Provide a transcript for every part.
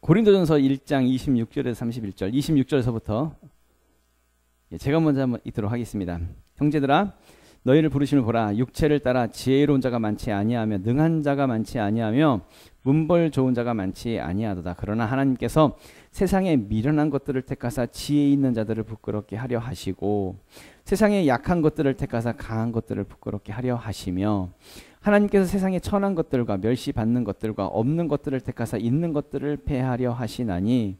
고린도전서 1장 26절에서 31절, 26절에서부터 제가 먼저 한번 읽도록 하겠습니다. 형제들아, 너희를 부르심을 보라. 육체를 따라 지혜로운 자가 많지 아니하며 능한 자가 많지 아니하며 문벌 좋은 자가 많지 아니하도다. 그러나 하나님께서 세상에 미련한 것들을 택하사 지혜 있는 자들을 부끄럽게 하려 하시고 세상에 약한 것들을 택하사 강한 것들을 부끄럽게 하려 하시며 하나님께서 세상에 천한 것들과 멸시받는 것들과 없는 것들을 택하사 있는 것들을 패하려 하시나니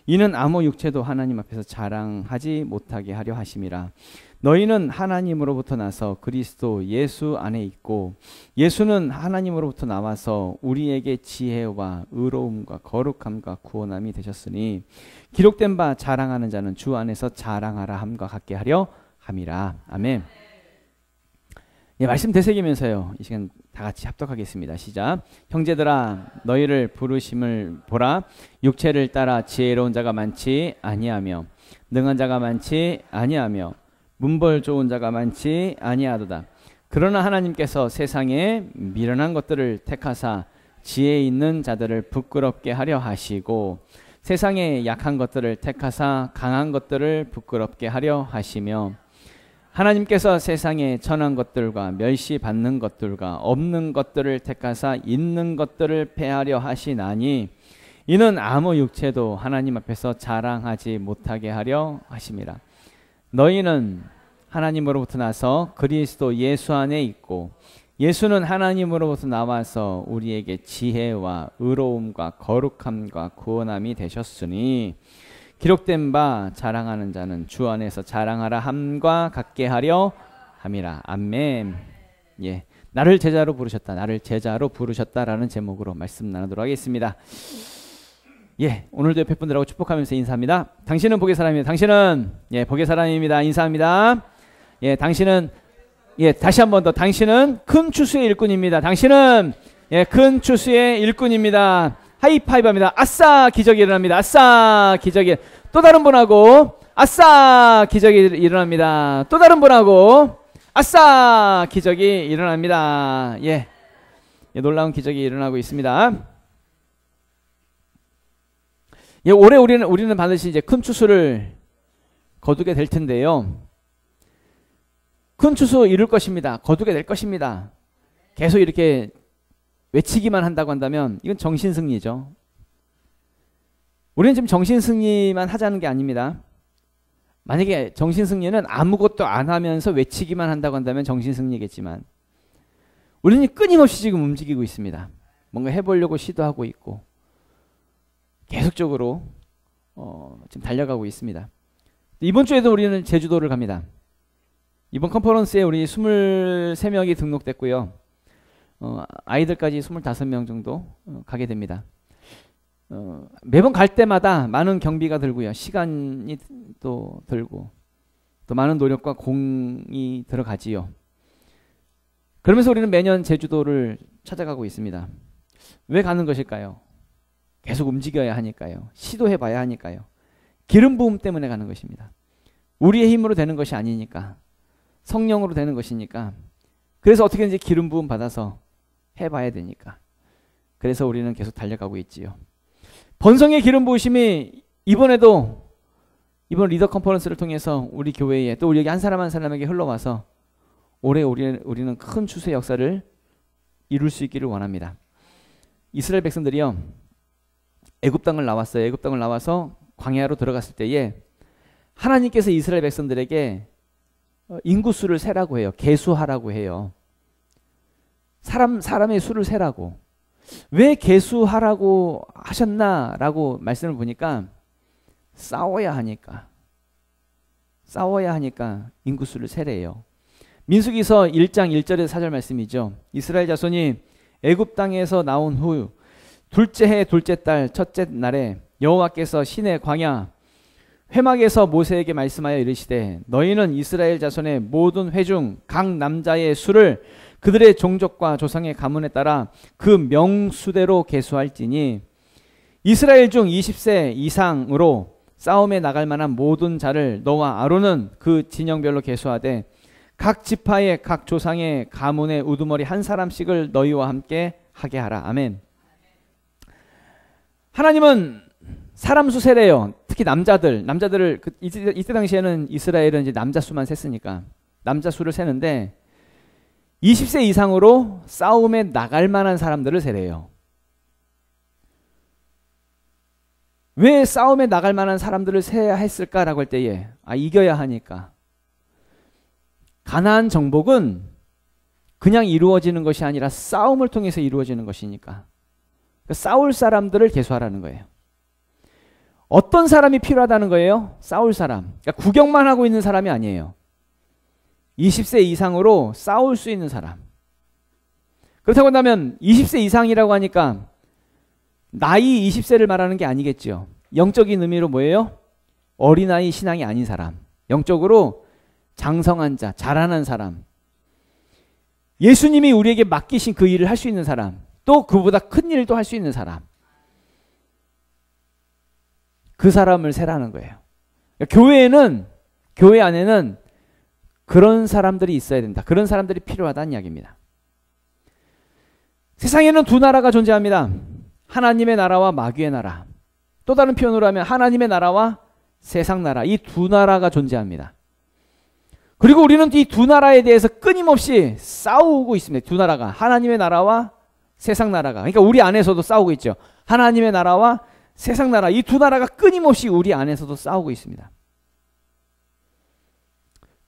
이는 아무 육체도 하나님 앞에서 자랑하지 못하게 하려 하심이라. 너희는 하나님으로부터 나서 그리스도 예수 안에 있고 예수는 하나님으로부터 나와서 우리에게 지혜와 의로움과 거룩함과 구원함이 되셨으니 기록된 바 자랑하는 자는 주 안에서 자랑하라 함과 같게 하려 함이라. 아멘. 예, 말씀 되새기면서요, 이 시간 다 같이 합독하겠습니다. 시작. 형제들아, 너희를 부르심을 보라. 육체를 따라 지혜로운 자가 많지 아니하며 능한 자가 많지 아니하며 문벌 좋은 자가 많지 아니하도다. 그러나 하나님께서 세상에 미련한 것들을 택하사 지혜 있는 자들을 부끄럽게 하려 하시고 세상에 약한 것들을 택하사 강한 것들을 부끄럽게 하려 하시며 하나님께서 세상에 천한 것들과 멸시받는 것들과 없는 것들을 택하사 있는 것들을 패하려 하시나니 이는 아무 육체도 하나님 앞에서 자랑하지 못하게 하려 하심이라. 너희는 하나님으로부터 나서 그리스도 예수 안에 있고 예수는 하나님으로부터 나와서 우리에게 지혜와 의로움과 거룩함과 구원함이 되셨으니 기록된 바 자랑하는 자는 주 안에서 자랑하라 함과 같게 하려 함이라. 아멘. 예, 나를 제자로 부르셨다, 나를 제자로 부르셨다라는 제목으로 말씀 나누도록 하겠습니다. 예, 오늘도 옆에 분들하고 축복하면서 인사합니다. 당신은 복의 사람입니다. 당신은 복의 사람입니다. 인사합니다. 예, 당신은 다시 한 번 더, 당신은 큰 추수의 일꾼입니다. 당신은 큰 추수의 일꾼입니다. 하이파이브합니다. 아싸, 기적이 일어납니다. 아싸, 기적이. 또 다른 분하고 아싸, 기적이 일어납니다. 또 다른 분하고 아싸, 기적이 일어납니다. 예, 놀라운 기적이 일어나고 있습니다. 예, 올해 우리는 반드시 이제 큰 추수를 거두게 될 텐데요. 큰 추수 이룰 것입니다. 거두게 될 것입니다. 계속 이렇게 외치기만 한다고 한다면 이건 정신승리죠. 우리는 지금 정신승리만 하자는 게 아닙니다. 만약에 정신승리는 아무것도 안 하면서 외치기만 한다고 한다면 정신승리겠지만 우리는 끊임없이 지금 움직이고 있습니다. 뭔가 해보려고 시도하고 있고 계속적으로 지금 달려가고 있습니다. 이번 주에도 우리는 제주도를 갑니다. 이번 컨퍼런스에 우리 23명이 등록됐고요. 아이들까지 25명 정도 가게 됩니다. 매번 갈 때마다 많은 경비가 들고요. 시간이 또 들고 또 많은 노력과 공이 들어가지요. 그러면서 우리는 매년 제주도를 찾아가고 있습니다. 왜 가는 것일까요? 계속 움직여야 하니까요. 시도해 봐야 하니까요. 기름 부음 때문에 가는 것입니다. 우리의 힘으로 되는 것이 아니니까, 성령으로 되는 것이니까, 그래서 어떻게든지 기름 부음 받아서 해봐야 되니까, 그래서 우리는 계속 달려가고 있지요. 번성의 기름 부으심이 이번 리더 컨퍼런스를 통해서 우리 교회에 또 우리 여기 한 사람 한 사람에게 흘러와서 올해 우리는 큰 추수의 역사를 이룰 수 있기를 원합니다. 이스라엘 백성들이요, 애굽 땅을 나왔어요. 애굽 땅을 나와서 광야로 들어갔을 때에 하나님께서 이스라엘 백성들에게 인구수를 세라고 해요. 계수하라고 해요. 사람의 수를 세라고. 왜 계수하라고 하셨나라고 말씀을 보니까 싸워야 하니까 인구수를 세래요. 민수기서 1장 1절에서 4절 말씀이죠. 이스라엘 자손이 애굽 땅에서 나온 후 둘째 해 둘째 달 첫째 날에 여호와께서 시내 광야 회막에서 모세에게 말씀하여 이르시되 너희는 이스라엘 자손의 모든 회중 각 남자의 수를 그들의 종족과 조상의 가문에 따라 그 명수대로 계수할지니 이스라엘 중 20세 이상으로 싸움에 나갈 만한 모든 자를 너와 아론은 그 진영별로 계수하되 각 지파의 각 조상의 가문의 우두머리 한 사람씩을 너희와 함께 하게 하라. 아멘. 하나님은 사람 수 세래요. 특히 남자들을 이때 당시에는 이스라엘은 이제 남자 수만 셌으니까 남자 수를 세는데 20세 이상으로 싸움에 나갈 만한 사람들을 세래요. 왜 싸움에 나갈 만한 사람들을 세야 했을까라고 할 때에 이겨야 하니까. 가나안 정복은 그냥 이루어지는 것이 아니라 싸움을 통해서 이루어지는 것이니까 싸울 사람들을 계수하라는 거예요. 어떤 사람이 필요하다는 거예요? 싸울 사람. 그러니까 구경만 하고 있는 사람이 아니에요. 20세 이상으로 싸울 수 있는 사람. 그렇다고 한다면 20세 이상이라고 하니까 나이 20세를 말하는 게 아니겠죠. 영적인 의미로 뭐예요? 어린아이 신앙이 아닌 사람. 영적으로 장성한 자, 자라난 사람. 예수님이 우리에게 맡기신 그 일을 할 수 있는 사람. 또 그보다 큰 일도 할 수 있는 사람. 그 사람을 세라는 거예요. 그러니까 교회 안에는 그런 사람들이 있어야 된다. 그런 사람들이 필요하다는 이야기입니다. 세상에는 두 나라가 존재합니다. 하나님의 나라와 마귀의 나라. 또 다른 표현으로 하면 하나님의 나라와 세상 나라. 이 두 나라가 존재합니다. 그리고 우리는 이 두 나라에 대해서 끊임없이 싸우고 있습니다. 두 나라가. 하나님의 나라와 세상 나라가. 그러니까 우리 안에서도 싸우고 있죠. 하나님의 나라와 세상 나라. 이 두 나라가 끊임없이 우리 안에서도 싸우고 있습니다.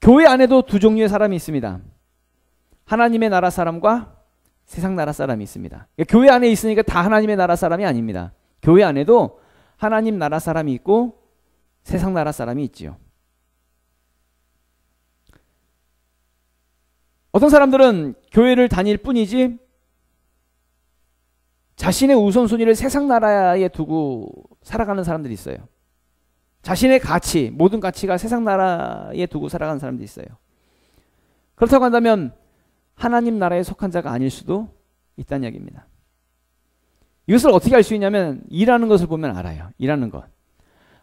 교회 안에도 두 종류의 사람이 있습니다. 하나님의 나라 사람과 세상 나라 사람이 있습니다. 그러니까 교회 안에 있으니까 다 하나님의 나라 사람이 아닙니다. 교회 안에도 하나님 나라 사람이 있고 세상 나라 사람이 있지요. 어떤 사람들은 교회를 다닐 뿐이지 자신의 우선순위를 세상 나라에 두고 살아가는 사람들이 있어요. 자신의 가치, 모든 가치가 세상 나라에 두고 살아가는 사람들이 있어요. 그렇다고 한다면 하나님 나라에 속한 자가 아닐 수도 있다는 이야기입니다. 이것을 어떻게 알 수 있냐면 일하는 것을 보면 알아요. 일하는 것.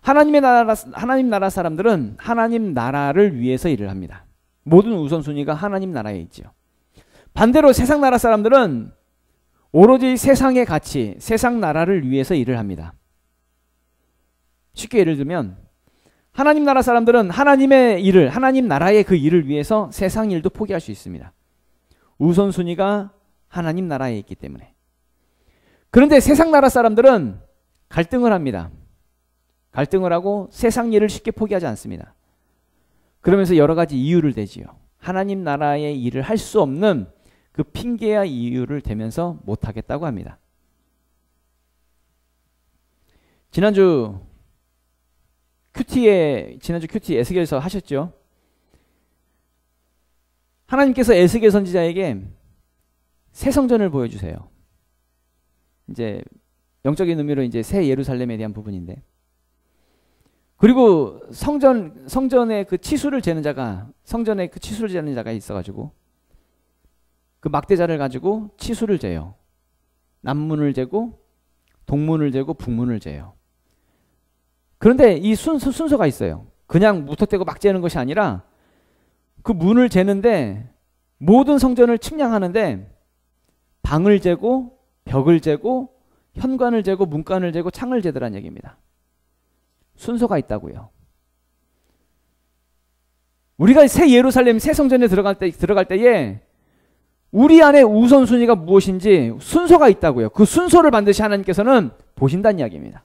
하나님 나라 사람들은 하나님 나라를 위해서 일을 합니다. 모든 우선순위가 하나님 나라에 있죠. 반대로 세상 나라 사람들은 오로지 세상의 가치, 세상 나라를 위해서 일을 합니다. 쉽게 예를 들면 하나님 나라 사람들은 하나님의 일을, 하나님 나라의 그 일을 위해서 세상 일도 포기할 수 있습니다. 우선순위가 하나님 나라에 있기 때문에. 그런데 세상 나라 사람들은 갈등을 합니다. 갈등을 하고 세상 일을 쉽게 포기하지 않습니다. 그러면서 여러 가지 이유를 대지요. 하나님 나라의 일을 할 수 없는 그 핑계와 이유를 대면서 못하겠다고 합니다. 지난주 큐티 에스겔서 하셨죠? 하나님께서 에스겔 선지자에게 새 성전을 보여주세요. 이제 영적인 의미로 이제 새 예루살렘에 대한 부분인데, 그리고 성전의 그 치수를 재는 자가, 성전의 그 치수를 재는 자가 있어가지고 그 막대자를 가지고 치수를 재요. 남문을 재고 동문을 재고 북문을 재요. 그런데 이 순서가 있어요. 그냥 무턱대고 막 재는 것이 아니라 그 문을 재는데 모든 성전을 측량하는데 방을 재고 벽을 재고 현관을 재고 문간을 재고 창을 재더란 얘기입니다. 순서가 있다고요. 우리가 새 예루살렘, 새 성전에 들어갈 때에 우리 안에 우선순위가 무엇인지 순서가 있다고요. 그 순서를 반드시 하나님께서는 보신다는 이야기입니다.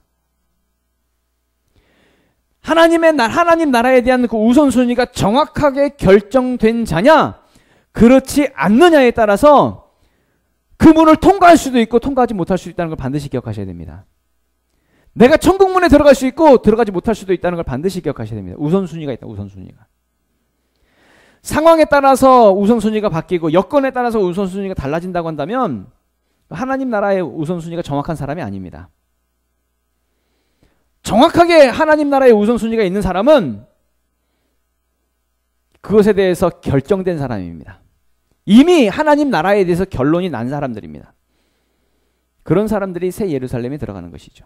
하나님 나라에 대한 그 우선순위가 정확하게 결정된 자냐, 그렇지 않느냐에 따라서 그 문을 통과할 수도 있고 통과하지 못할 수도 있다는 걸 반드시 기억하셔야 됩니다. 내가 천국문에 들어갈 수 있고 들어가지 못할 수도 있다는 걸 반드시 기억하셔야 됩니다. 우선순위가 있다. 우선순위가. 상황에 따라서 우선순위가 바뀌고 여건에 따라서 우선순위가 달라진다고 한다면 하나님 나라의 우선순위가 정확한 사람이 아닙니다. 정확하게 하나님 나라의 우선순위가 있는 사람은 그것에 대해서 결정된 사람입니다. 이미 하나님 나라에 대해서 결론이 난 사람들입니다. 그런 사람들이 새 예루살렘에 들어가는 것이죠.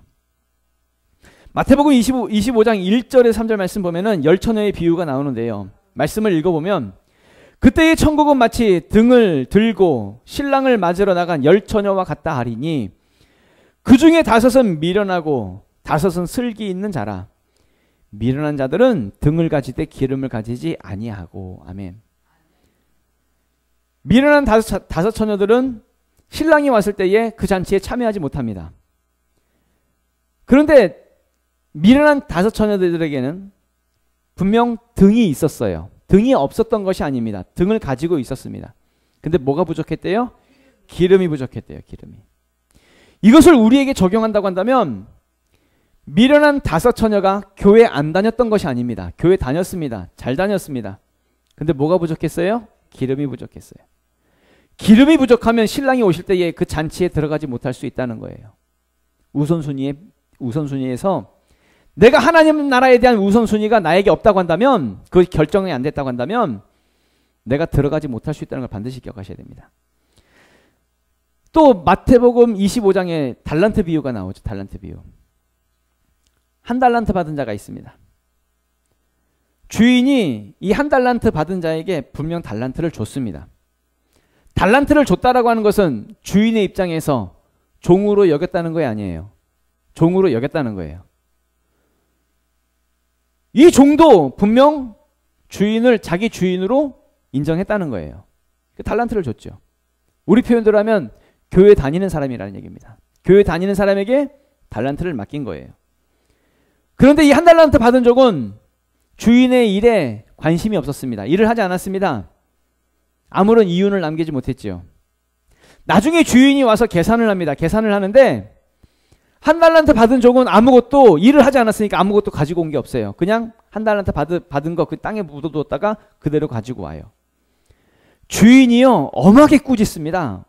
마태복음 25장 1절에서 3절 말씀 보면은 열처녀의 비유가 나오는데요. 말씀을 읽어보면 그때의 천국은 마치 등을 들고 신랑을 맞으러 나간 열처녀와 같다 하리니 그 중에 5은 미련하고 다섯은 슬기 있는 자라. 미련한 자들은 등을 가지되 기름을 가지지 아니하고. 아멘. 미련한 다섯 처녀들은 신랑이 왔을 때에 그 잔치에 참여하지 못합니다. 그런데 미련한 다섯 처녀들에게는 분명 등이 있었어요. 등이 없었던 것이 아닙니다. 등을 가지고 있었습니다. 근데 뭐가 부족했대요? 기름이 부족했대요. 기름이. 이것을 우리에게 적용한다고 한다면 미련한 다섯 처녀가 교회 안 다녔던 것이 아닙니다. 교회 다녔습니다. 잘 다녔습니다. 근데 뭐가 부족했어요? 기름이 부족했어요. 기름이 부족하면 신랑이 오실 때에 그 잔치에 들어가지 못할 수 있다는 거예요. 우선순위에서 내가 하나님 나라에 대한 우선순위가 나에게 없다고 한다면, 그 결정이 안 됐다고 한다면 내가 들어가지 못할 수 있다는 걸 반드시 기억하셔야 됩니다. 또 마태복음 25장에 달란트 비유가 나오죠. 달란트 비유. 한 달란트 받은 자가 있습니다. 주인이 이 한 달란트 받은 자에게 분명 달란트를 줬습니다. 달란트를 줬다라고 하는 것은 주인의 입장에서 종으로 여겼다는 거 아니에요. 종으로 여겼다는 거예요. 이 종도 분명 주인을 자기 주인으로 인정했다는 거예요. 달란트를 줬죠. 우리 표현대로 하면 교회 다니는 사람이라는 얘기입니다. 교회 다니는 사람에게 달란트를 맡긴 거예요. 그런데 이 한 달란트 받은 종은 주인의 일에 관심이 없었습니다. 일을 하지 않았습니다. 아무런 이윤을 남기지 못했지요. 나중에 주인이 와서 계산을 합니다. 계산을 하는데 한 달란트 받은 종은 아무것도 일을 하지 않았으니까 아무것도 가지고 온 게 없어요. 그냥 한 달란트 받은 거 그 땅에 묻어두었다가 그대로 가지고 와요. 주인이요 엄하게 꾸짖습니다.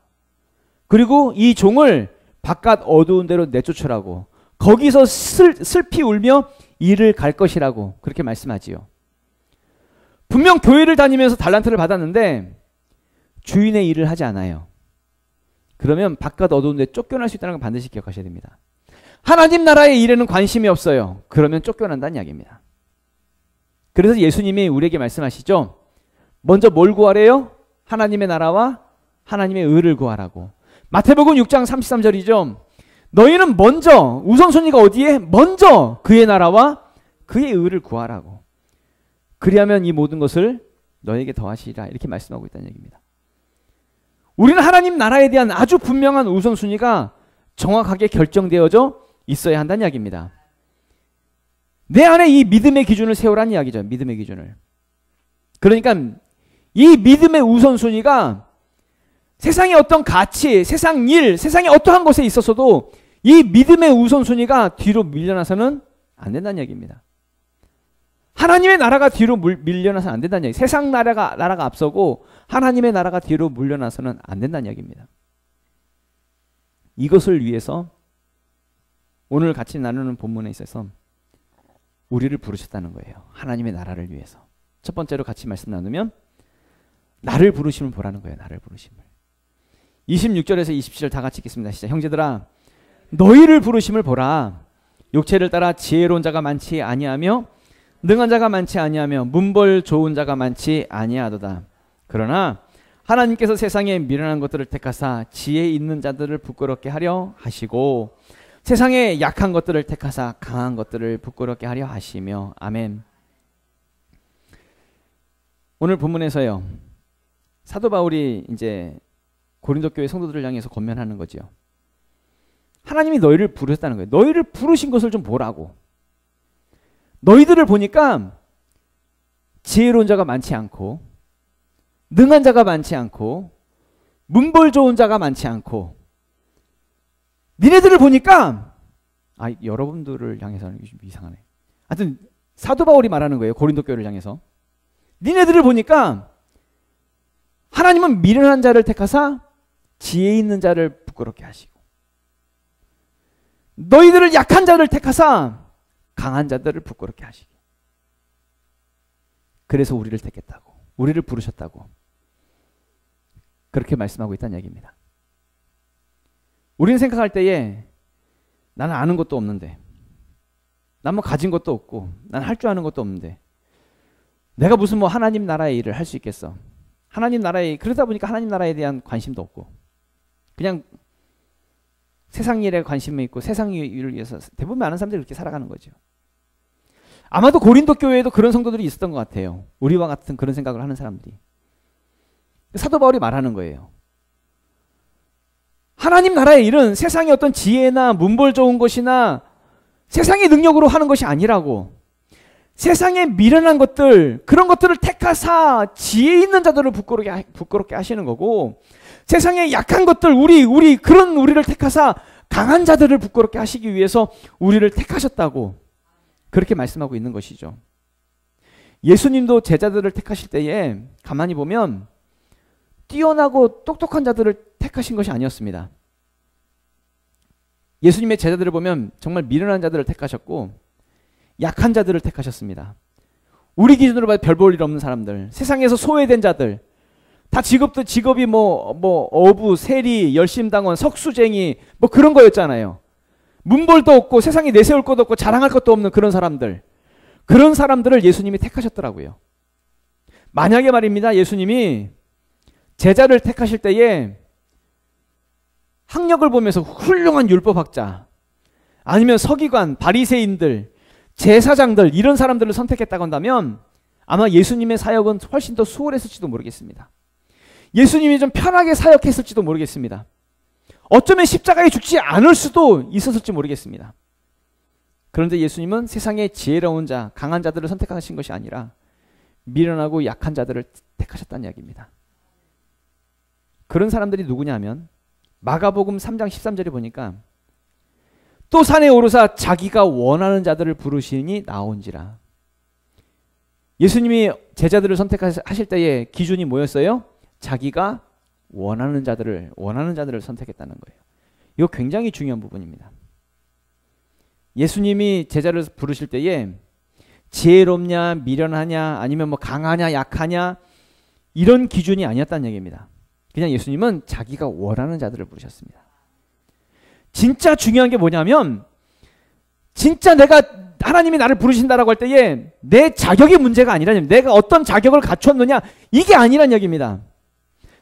그리고 이 종을 바깥 어두운 데로 내쫓으라고, 거기서 슬피 울며 일을 갈 것이라고 그렇게 말씀하지요. 분명 교회를 다니면서 달란트를 받았는데 주인의 일을 하지 않아요. 그러면 바깥 어두운 데 쫓겨날 수 있다는 걸 반드시 기억하셔야 됩니다. 하나님 나라의 일에는 관심이 없어요. 그러면 쫓겨난다는 이야기입니다. 그래서 예수님이 우리에게 말씀하시죠. 먼저 뭘 구하래요? 하나님의 나라와 하나님의 의를 구하라고. 마태복음 6장 33절이죠. 너희는 먼저, 우선순위가 어디에? 먼저 그의 나라와 그의 의를 구하라고. 그리하면 이 모든 것을 너에게 더하시리라. 이렇게 말씀하고 있다는 얘기입니다. 우리는 하나님 나라에 대한 아주 분명한 우선순위가 정확하게 결정되어져 있어야 한다는 이야기입니다. 내 안에 이 믿음의 기준을 세우라는 이야기죠. 믿음의 기준을. 그러니까 이 믿음의 우선순위가 세상의 어떤 가치, 세상 일, 세상의 어떠한 것에 있어서도 이 믿음의 우선순위가 뒤로 밀려나서는 안 된다는 얘기입니다. 하나님의 나라가 뒤로 밀려나서는 안 된다는 얘기. 세상 나라가 앞서고 하나님의 나라가 뒤로 물려나서는 안 된다는 얘기입니다. 이것을 위해서 오늘 같이 나누는 본문에 있어서 우리를 부르셨다는 거예요. 하나님의 나라를 위해서. 첫 번째로 같이 말씀 나누면 나를 부르심을 보라는 거예요. 나를 부르심을. 26절에서 27절 다 같이 읽겠습니다. 시작. 형제들아 너희를 부르심을 보라. 육체를 따라 지혜로운 자가 많지 아니하며 능한 자가 많지 아니하며 문벌 좋은 자가 많지 아니하도다. 그러나 하나님께서 세상에 미련한 것들을 택하사 지혜 있는 자들을 부끄럽게 하려 하시고 세상에 약한 것들을 택하사 강한 것들을 부끄럽게 하려 하시며. 아멘. 오늘 본문에서요 사도 바울이 이제 고린도 교회 성도들을 향해서 권면하는 거죠. 하나님이 너희를 부르셨다는 거예요. 너희를 부르신 것을 좀 보라고. 너희들을 보니까 지혜로운 자가 많지 않고 능한 자가 많지 않고 문벌 좋은 자가 많지 않고 니네들을 보니까 여러분들을 향해서는 좀 이상하네. 하여튼 사도 바울이 말하는 거예요. 고린도 교회를 향해서. 니네들을 보니까 하나님은 미련한 자를 택하사 지혜 있는 자를 부끄럽게 하시고 너희들을 약한 자를 택하사 강한 자들을 부끄럽게 하시기. 그래서 우리를 택했다고. 우리를 부르셨다고. 그렇게 말씀하고 있다는 얘기입니다. 우리는 생각할 때에 나는 아는 것도 없는데 난 뭐 가진 것도 없고 난 할 줄 아는 것도 없는데 내가 무슨 뭐 하나님 나라의 일을 할 수 있겠어. 그러다 보니까 하나님 나라에 대한 관심도 없고 그냥 세상 일에 관심이 있고 세상 일을 위해서 대부분 많은 사람들이 그렇게 살아가는 거죠. 아마도 고린도 교회에도 그런 성도들이 있었던 것 같아요. 우리와 같은 그런 생각을 하는 사람들이. 사도 바울이 말하는 거예요. 하나님 나라의 일은 세상의 어떤 지혜나 문벌 좋은 것이나 세상의 능력으로 하는 것이 아니라고. 세상의 미련한 것들, 그런 것들을 택하사 지혜 있는 자들을 부끄럽게 하시는 거고, 세상의 약한 것들, 그런 우리를 택하사 강한 자들을 부끄럽게 하시기 위해서 우리를 택하셨다고 그렇게 말씀하고 있는 것이죠. 예수님도 제자들을 택하실 때에 가만히 보면 뛰어나고 똑똑한 자들을 택하신 것이 아니었습니다. 예수님의 제자들을 보면 정말 미련한 자들을 택하셨고 약한 자들을 택하셨습니다. 우리 기준으로 봐도 별 볼 일 없는 사람들, 세상에서 소외된 자들, 다 직업이 어부, 세리, 열심당원, 석수쟁이 뭐 그런 거였잖아요. 문벌도 없고 세상에 내세울 것도 없고 자랑할 것도 없는 그런 사람들, 그런 사람들을 예수님이 택하셨더라고요. 만약에 말입니다, 예수님이 제자를 택하실 때에 학력을 보면서 훌륭한 율법학자, 아니면 서기관, 바리새인들, 제사장들 이런 사람들을 선택했다고 한다면 아마 예수님의 사역은 훨씬 더 수월했을지도 모르겠습니다. 예수님이 좀 편하게 사역했을지도 모르겠습니다. 어쩌면 십자가에 죽지 않을 수도 있었을지 모르겠습니다. 그런데 예수님은 세상의 지혜로운 자, 강한 자들을 선택하신 것이 아니라 미련하고 약한 자들을 택하셨다는 이야기입니다. 그런 사람들이 누구냐 하면 마가복음 3장 13절에 보니까 또 산에 오르사 자기가 원하는 자들을 부르시니 나온지라. 예수님이 제자들을 선택하실 때의 기준이 뭐였어요? 자기가 원하는 자들을 선택했다는 거예요. 이거 굉장히 중요한 부분입니다. 예수님이 제자를 부르실 때에 지혜롭냐, 미련하냐, 아니면 뭐 강하냐, 약하냐 이런 기준이 아니었다는 얘기입니다. 그냥 예수님은 자기가 원하는 자들을 부르셨습니다. 진짜 중요한 게 뭐냐면 진짜 하나님이 나를 부르신다라고 할 때에 내 자격이 문제가 아니라는, 내가 어떤 자격을 갖췄느냐 이게 아니란 얘기입니다.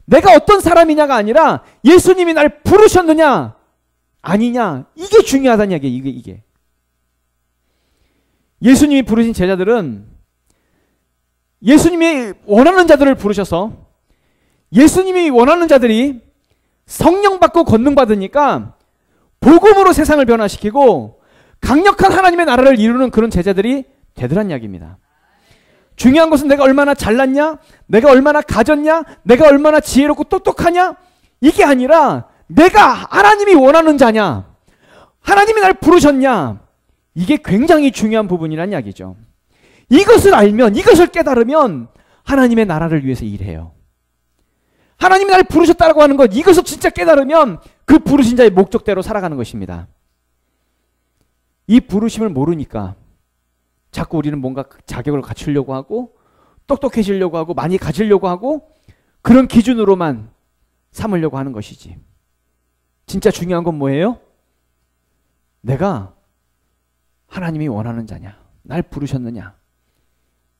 내가 어떤 사람이냐가 아니라 예수님이 나를 부르셨느냐 아니냐 이게 중요하다는 얘기예요. 이게. 예수님이 부르신 제자들은 예수님이 원하는 자들을 부르셔서 예수님이 원하는 자들이 성령 받고 권능 받으니까 복음으로 세상을 변화시키고 강력한 하나님의 나라를 이루는 그런 제자들이 되더란 이야기입니다. 중요한 것은 내가 얼마나 잘났냐, 내가 얼마나 가졌냐, 내가 얼마나 지혜롭고 똑똑하냐 이게 아니라 내가 하나님이 원하는 자냐, 하나님이 날 부르셨냐, 이게 굉장히 중요한 부분이란 이야기죠. 이것을 알면, 이것을 깨달으면 하나님의 나라를 위해서 일해요. 하나님이 날 부르셨다고 하는 것, 이것을 진짜 깨달으면 그 부르신 자의 목적대로 살아가는 것입니다. 이 부르심을 모르니까 자꾸 우리는 뭔가 자격을 갖추려고 하고 똑똑해지려고 하고 많이 가지려고 하고 그런 기준으로만 삼으려고 하는 것이지. 진짜 중요한 건 뭐예요? 내가 하나님이 원하는 자냐, 날 부르셨느냐,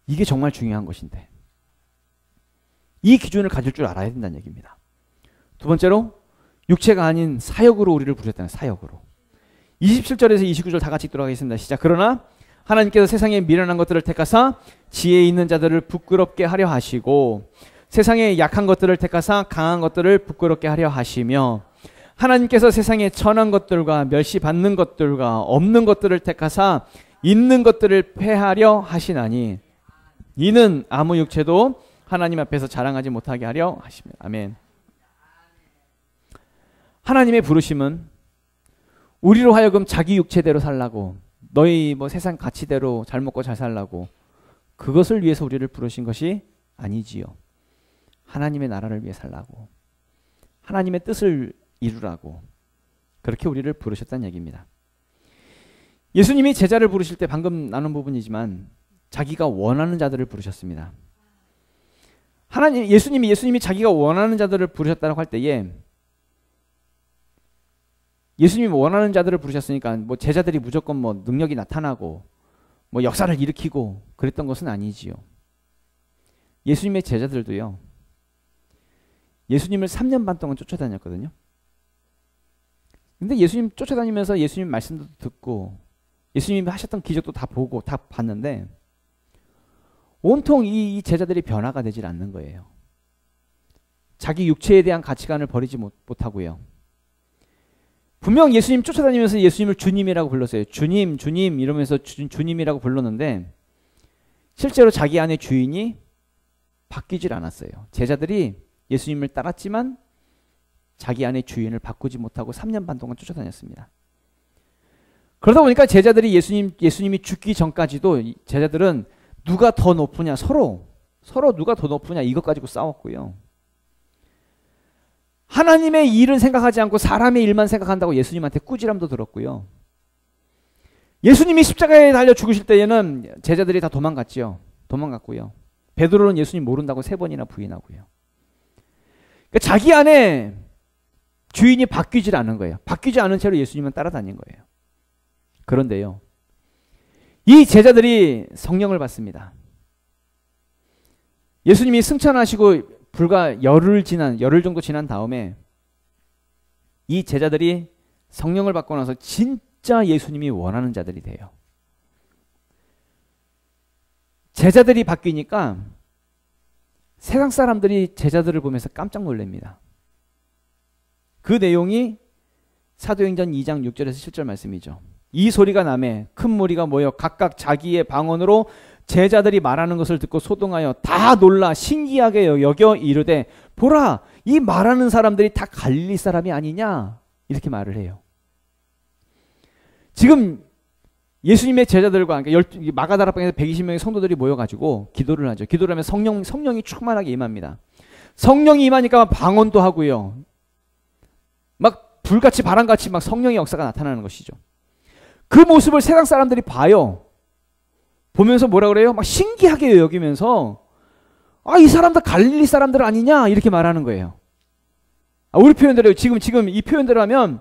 이게 정말 중요한 것인데 이 기준을 가질 줄 알아야 된다는 얘기입니다. 두 번째로 육체가 아닌 사역으로 우리를 부르셨다는, 사역으로. 27절에서 29절 다 같이 읽도록 하겠습니다. 시작. 그러나 하나님께서 세상의 미련한 것들을 택하사 지혜 있는 자들을 부끄럽게 하려 하시고 세상의 약한 것들을 택하사 강한 것들을 부끄럽게 하려 하시며 하나님께서 세상의 천한 것들과 멸시받는 것들과 없는 것들을 택하사 있는 것들을 폐하려 하시나니 이는 아무 육체도 하나님 앞에서 자랑하지 못하게 하려 하십니다. 아멘. 하나님의 부르심은 우리로 하여금 자기 육체대로 살라고, 너희 뭐 세상 가치대로 잘 먹고 잘 살라고, 그것을 위해서 우리를 부르신 것이 아니지요. 하나님의 나라를 위해 살라고, 하나님의 뜻을 이루라고, 그렇게 우리를 부르셨다는 얘기입니다. 예수님이 제자를 부르실 때 방금 나눈 부분이지만 자기가 원하는 자들을 부르셨습니다. 예수님이 자기가 원하는 자들을 부르셨다고 할 때에 예수님이 원하는 자들을 부르셨으니까 뭐 제자들이 무조건 뭐 능력이 나타나고 뭐 역사를 일으키고 그랬던 것은 아니지요. 예수님의 제자들도요, 예수님을 3년 반 동안 쫓아다녔거든요. 근데 예수님 쫓아다니면서 예수님 말씀도 듣고 예수님이 하셨던 기적도 다 보고 다 봤는데 온통 이 제자들이 변화가 되질 않는 거예요. 자기 육체에 대한 가치관을 버리지 못하고요. 분명 예수님 쫓아다니면서 예수님을 주님이라고 불렀어요. 주님, 주님 이러면서 주님이라고 불렀는데 실제로 자기 안에 주인이 바뀌질 않았어요. 제자들이 예수님을 따랐지만 자기 안에 주인을 바꾸지 못하고 3년 반 동안 쫓아다녔습니다. 그러다 보니까 제자들이 예수님이 죽기 전까지도 제자들은 누가 더 높으냐 서로 누가 더 높으냐 이것 가지고 싸웠고요. 하나님의 일은 생각하지 않고 사람의 일만 생각한다고 예수님한테 꾸지람도 들었고요. 예수님이 십자가에 달려 죽으실 때에는 제자들이 다 도망갔고요. 베드로는 예수님 모른다고 3번이나 부인하고요. 그러니까 자기 안에 주인이 바뀌질 않은 거예요. 바뀌지 않은 채로 예수님은 따라다닌 거예요. 그런데요, 이 제자들이 성령을 받습니다. 예수님이 승천하시고 불과 열흘 정도 지난 다음에 이 제자들이 성령을 받고 나서 진짜 예수님이 원하는 자들이 돼요. 제자들이 바뀌니까 세상 사람들이 제자들을 보면서 깜짝 놀랍니다. 그 내용이 사도행전 2장 6절에서 7절 말씀이죠. 이 소리가 나매 큰 무리가 모여 각각 자기의 방언으로 제자들이 말하는 것을 듣고 소동하여 다 놀라 신기하게 여겨 이르되 보라, 이 말하는 사람들이 다 갈릴리 사람이 아니냐 이렇게 말을 해요. 지금 예수님의 제자들과 마가다락방에서 120명의 성도들이 모여가지고 기도를 하죠. 기도를 하면 성령이 충만하게 임합니다. 성령이 임하니까 방언도 하고요. 막 불같이 바람같이 막 성령의 역사가 나타나는 것이죠. 그 모습을 세상 사람들이 봐요. 보면서 뭐라 그래요? 막 신기하게 여기면서 이 사람들 갈릴리 사람들 아니냐 이렇게 말하는 거예요. 우리 표현대로 지금 이 표현대로 하면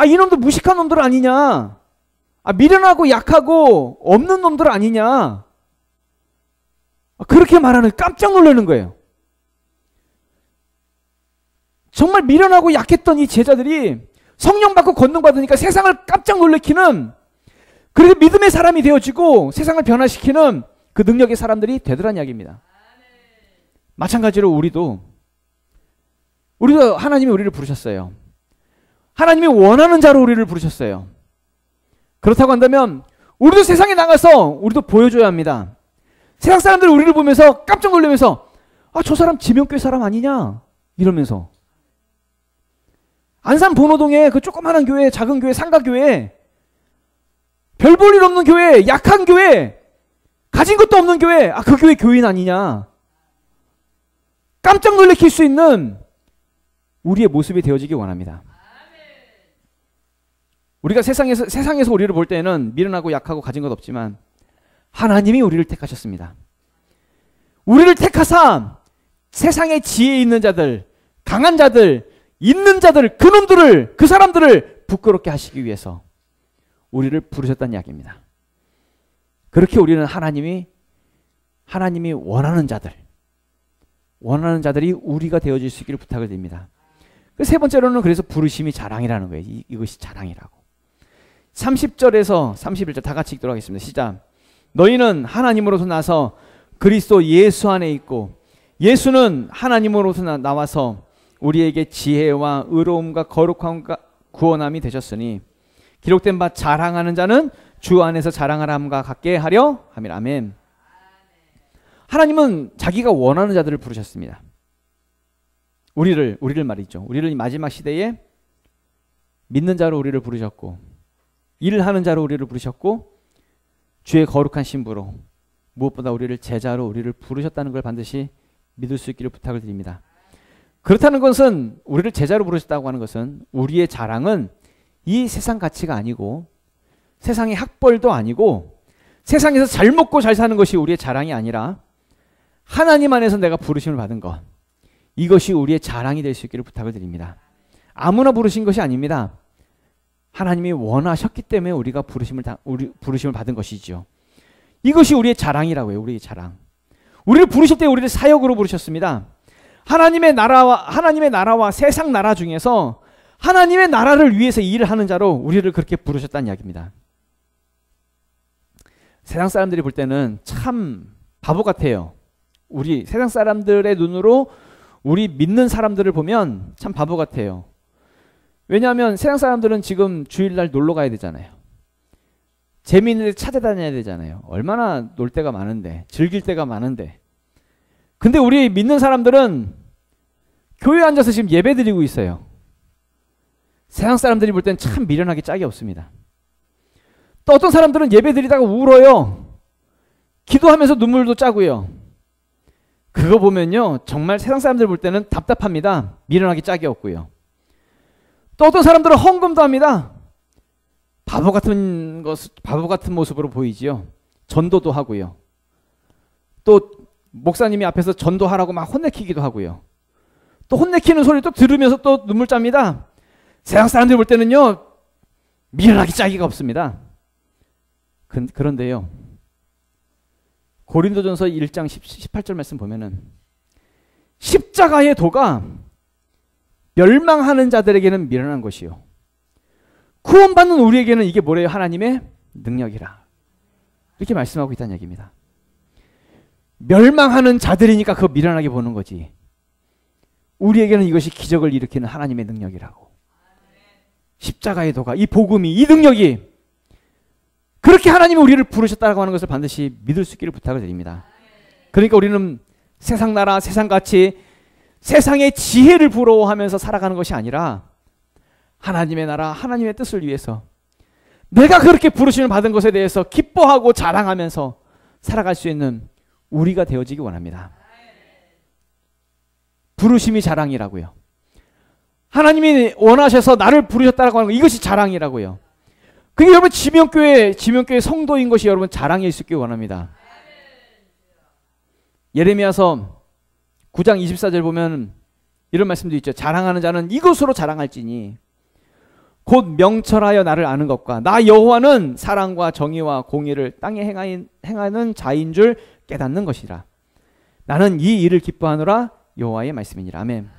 이놈들 무식한 놈들 아니냐, 미련하고 약하고 없는 놈들 아니냐, 그렇게 말하는, 깜짝 놀라는 거예요. 정말 미련하고 약했던 이 제자들이 성령 받고 권능 받으니까 세상을 깜짝 놀래키는, 그래서 믿음의 사람이 되어지고 세상을 변화시키는 그 능력의 사람들이 되더란 이야기입니다. 마찬가지로 우리도 하나님이 우리를 부르셨어요. 하나님이 원하는 자로 우리를 부르셨어요. 그렇다고 한다면 우리도 세상에 나가서 우리도 보여줘야 합니다. 세상 사람들이 우리를 보면서 깜짝 놀라면서 저 사람 지명교회 사람 아니냐 이러면서, 안산 본호동에 그 조그마한 교회, 작은 교회, 상가교회, 별 볼 일 없는 교회, 약한 교회, 가진 것도 없는 교회, 그 교회 교인 아니냐, 깜짝 놀래킬 수 있는 우리의 모습이 되어지기 원합니다. 우리가 세상에서 우리를 볼 때는 미련하고 약하고 가진 것 없지만 하나님이 우리를 택하셨습니다. 우리를 택하사 세상에 지혜 있는 자들, 강한 자들, 있는 자들, 그놈들을, 그 사람들을 부끄럽게 하시기 위해서 우리를 부르셨다는 이야기입니다. 그렇게 우리는 하나님이 원하는 자들이 우리가 되어질 수 있기를 부탁을 드립니다. 세 번째로는 그래서 부르심이 자랑이라는 거예요. 이것이 자랑이라고. 30절에서 31절 다 같이 읽도록 하겠습니다. 시작. 너희는 하나님으로서 나서 그리스도 예수 안에 있고 예수는 하나님으로서 나와서 우리에게 지혜와 의로움과 거룩함과 구원함이 되셨으니 기록된 바 자랑하는 자는 주 안에서 자랑하람과 같게 하려 함이라. 아멘. 하나님은 자기가 원하는 자들을 부르셨습니다. 우리를 말이죠. 우리를 마지막 시대에 믿는 자로 우리를 부르셨고, 일을 하는 자로 우리를 부르셨고, 주의 거룩한 신부로, 무엇보다 우리를 제자로 우리를 부르셨다는 걸 반드시 믿을 수 있기를 부탁을 드립니다. 그렇다는 것은, 우리를 제자로 부르셨다고 하는 것은, 우리의 자랑은 이 세상 가치가 아니고 세상의 학벌도 아니고 세상에서 잘 먹고 잘 사는 것이 우리의 자랑이 아니라 하나님 안에서 내가 부르심을 받은 것, 이것이 우리의 자랑이 될 수 있기를 부탁을 드립니다. 아무나 부르신 것이 아닙니다. 하나님이 원하셨기 때문에 우리가 부르심을 받은 것이죠. 이것이 우리의 자랑이라고요. 우리의 자랑. 우리를 부르실 때 우리를 사역으로 부르셨습니다. 하나님의 나라와 세상 나라 중에서 하나님의 나라를 위해서 일을 하는 자로 우리를 그렇게 부르셨다는 이야기입니다. 세상 사람들이 볼 때는 참 바보 같아요. 우리 세상 사람들의 눈으로 우리 믿는 사람들을 보면 참 바보 같아요. 왜냐하면 세상 사람들은 지금 주일날 놀러 가야 되잖아요. 재미있는 데 찾아다녀야 되잖아요. 얼마나 놀 데가 많은데, 즐길 데가 많은데. 근데 우리 믿는 사람들은 교회에 앉아서 지금 예배 드리고 있어요. 세상 사람들이 볼 땐 참 미련하기 짝이 없습니다. 또 어떤 사람들은 예배 드리다가 울어요. 기도하면서 눈물도 짜고요. 그거 보면요, 정말 세상 사람들 볼 때는 답답합니다. 미련하기 짝이 없고요. 또 어떤 사람들은 헌금도 합니다. 바보 같은 모습으로 보이지요. 전도도 하고요. 또 목사님이 앞에서 전도하라고 막 혼내키기도 하고요. 또 혼내키는 소리 또 들으면서 또 눈물 짭니다. 세상 사람들 볼 때는요, 미련하기 짝이가 없습니다. 그런데요, 고린도전서 1장 18절 말씀 보면은 십자가의 도가 멸망하는 자들에게는 미련한 것이요, 구원받는 우리에게는 이게 뭐래요? 하나님의 능력이라. 이렇게 말씀하고 있다는 얘기입니다. 멸망하는 자들이니까 그거 미련하게 보는 거지. 우리에게는 이것이 기적을 일으키는 하나님의 능력이라고. 십자가의 도가, 이 복음이, 이 능력이 그렇게 하나님이 우리를 부르셨다고 하는 것을 반드시 믿을 수 있기를 부탁을 드립니다. 그러니까 우리는 세상 나라, 세상같이 세상의 지혜를 부러워하면서 살아가는 것이 아니라 하나님의 나라, 하나님의 뜻을 위해서 내가 그렇게 부르심을 받은 것에 대해서 기뻐하고 자랑하면서 살아갈 수 있는 우리가 되어지기 원합니다. 부르심이 자랑이라고요. 하나님이 원하셔서 나를 부르셨다고 하는 거, 이것이 자랑이라고요. 그게 여러분 지명교회 성도인 것이 여러분 자랑일 수 있길 원합니다. 예레미야서 9장 24절 보면 이런 말씀도 있죠. 자랑하는 자는 이것으로 자랑할지니 곧 명철하여 나를 아는 것과 나 여호와는 사랑과 정의와 공의를 땅에 행하는 자인 줄 깨닫는 것이라. 나는 이 일을 기뻐하노라 여호와의 말씀이니라. 아멘.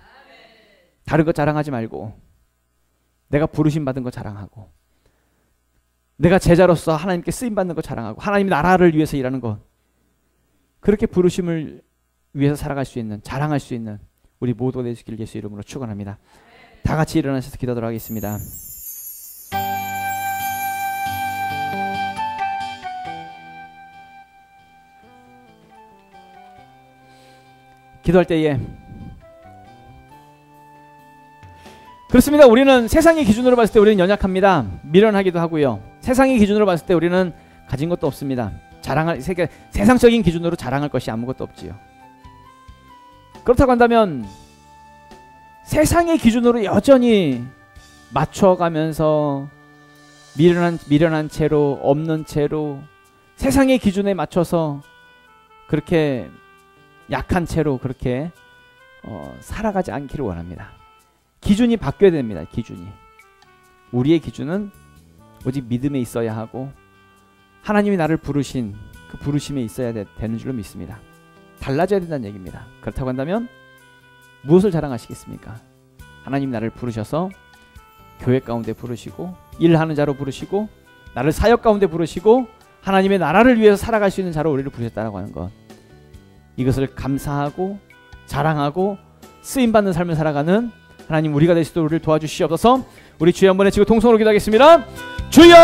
다른 것 자랑하지 말고 내가 부르심 받은 거 자랑하고 내가 제자로서 하나님께 쓰임받는 거 자랑하고 하나님의 나라를 위해서 일하는 것, 그렇게 부르심을 위해서 살아갈 수 있는, 자랑할 수 있는 우리 모두가 되시길 예수 이름으로 축원합니다. 다 같이 일어나셔서 기도하도록 하겠습니다. 기도할 때에 그렇습니다. 우리는 세상의 기준으로 봤을 때 우리는 연약합니다. 미련하기도 하고요. 세상의 기준으로 봤을 때 우리는 가진 것도 없습니다. 세상적인 기준으로 자랑할 것이 아무것도 없지요. 그렇다고 한다면 세상의 기준으로 여전히 맞춰가면서 미련한 채로, 없는 채로 세상의 기준에 맞춰서 그렇게 약한 채로 그렇게 살아가지 않기를 원합니다. 기준이 바뀌어야 됩니다. 기준이. 우리의 기준은 오직 믿음에 있어야 하고 하나님이 나를 부르신 그 부르심에 있어야 되는 줄로 믿습니다. 달라져야 된다는 얘기입니다. 그렇다고 한다면 무엇을 자랑하시겠습니까? 하나님이 나를 부르셔서 교회 가운데 부르시고 일하는 자로 부르시고 나를 사역 가운데 부르시고 하나님의 나라를 위해서 살아갈 수 있는 자로 우리를 부르셨다라고 하는 것, 이것을 감사하고 자랑하고 쓰임받는 삶을 살아가는 하나님 우리가 될 수 있도록 우리를 도와주시옵소서. 우리 주여 한번 외치고 통성으로 기도하겠습니다. 주여!